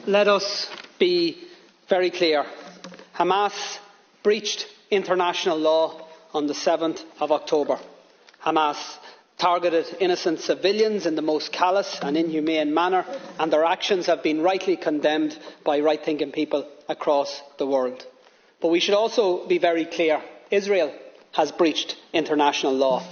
Let us be very clear. Hamas breached international law on the 7th of October. Hamas targeted innocent civilians in the most callous and inhumane manner, and their actions have been rightly condemned by right-thinking people across the world. But we should also be very clear. Israel has breached international law,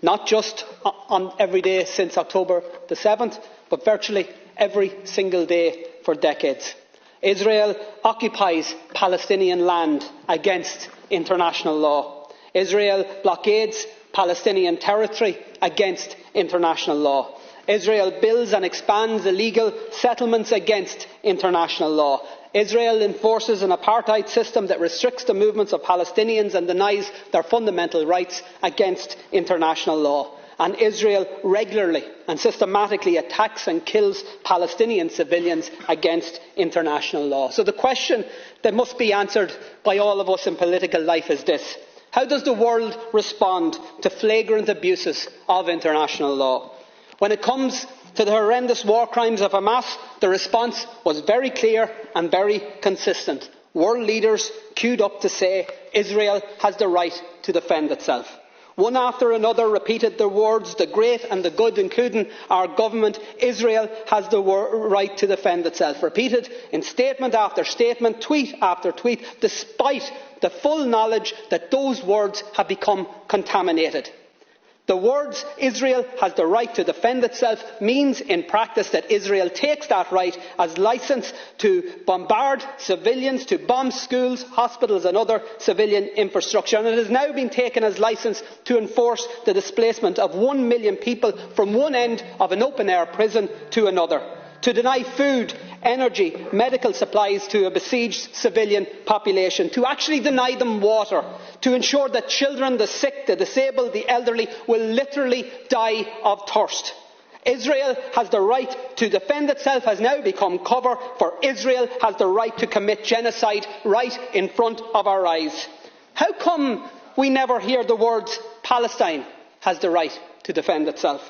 not just on every day since October the 7th, but virtually every single day for decades. Israel occupies Palestinian land against international law. Israel blockades Palestinian territory against international law. Israel builds and expands illegal settlements against international law. Israel enforces an apartheid system that restricts the movements of Palestinians and denies their fundamental rights against international law. And Israel regularly and systematically attacks and kills Palestinian civilians against international law. So the question that must be answered by all of us in political life is this: how does the world respond to flagrant abuses of international law? When it comes to the horrendous war crimes of Hamas, the response was very clear and very consistent. World leaders queued up to say Israel has the right to defend itself. One after another repeated the words, the great and the good, including our government: Israel has the right to defend itself. Repeated in statement after statement, tweet after tweet, despite the full knowledge that those words have become contaminated. The words "Israel has the right to defend itself" means in practice that Israel takes that right as licence to bombard civilians, to bomb schools, hospitals and other civilian infrastructure. And it has now been taken as licence to enforce the displacement of 1 million people from one end of an open-air prison to another, to deny food, energy, medical supplies to a besieged civilian population, to actually deny them water, to ensure that children, the sick, the disabled, the elderly will literally die of thirst. Israel has the right to defend itself has now become cover for Israel has the right to commit genocide right in front of our eyes. How come we never hear the words "Palestine has the right to defend itself"?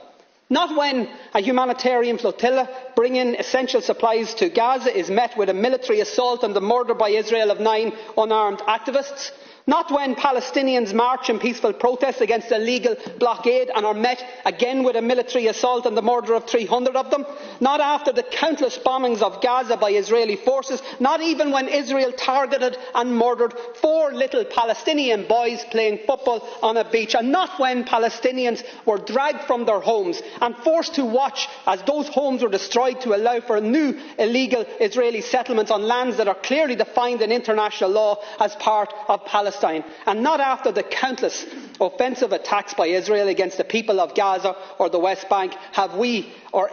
Not when a humanitarian flotilla bringing essential supplies to Gaza is met with a military assault and the murder by Israel of 9 unarmed activists. Not when Palestinians march in peaceful protest against a legal blockade and are met again with a military assault and the murder of 300 of them. Not after the countless bombings of Gaza by Israeli forces. Not even when Israel targeted and murdered 4 little Palestinian boys playing football on a beach. And not when Palestinians were dragged from their homes and forced to watch as those homes were destroyed to allow for new illegal Israeli settlements on lands that are clearly defined in international law as part of Palestine. And not after the countless offensive attacks by Israel against the people of Gaza or the West Bank have we or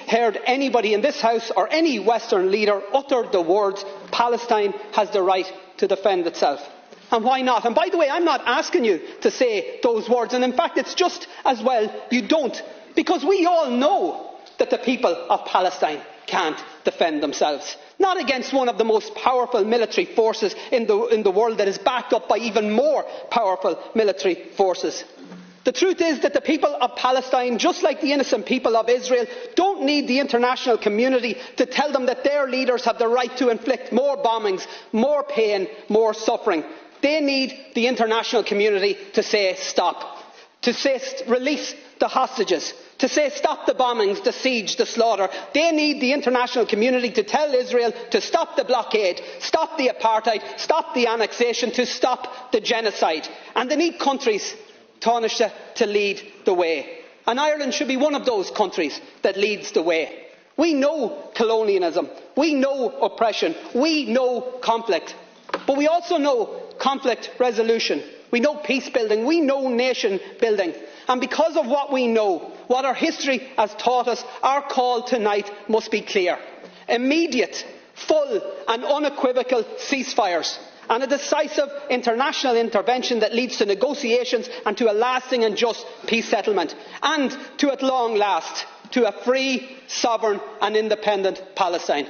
heard anybody in this House or any Western leader utter the words "Palestine has the right to defend itself." And why not? And by the way, I'm not asking you to say those words, and in fact it's just as well you don't, because we all know that the people of Palestine can't defend themselves. Not against one of the most powerful military forces in the world that is backed up by even more powerful military forces. The truth is that the people of Palestine, just like the innocent people of Israel, don't need the international community to tell them that their leaders have the right to inflict more bombings, more pain, more suffering. They need the international community to say stop, to say release the hostages, to say stop the bombings, the siege, the slaughter. They need the international community to tell Israel to stop the blockade, stop the apartheid, stop the annexation, to stop the genocide. And they need countries, Taoiseach, to lead the way. And Ireland should be one of those countries that leads the way. We know colonialism, we know oppression, we know conflict. But we also know conflict resolution. We know peace building, we know nation building. And because of what we know, what our history has taught us, our call tonight must be clear: immediate, full and unequivocal ceasefires, and a decisive international intervention that leads to negotiations and to a lasting and just peace settlement, and to, at long last, to a free, sovereign and independent Palestine.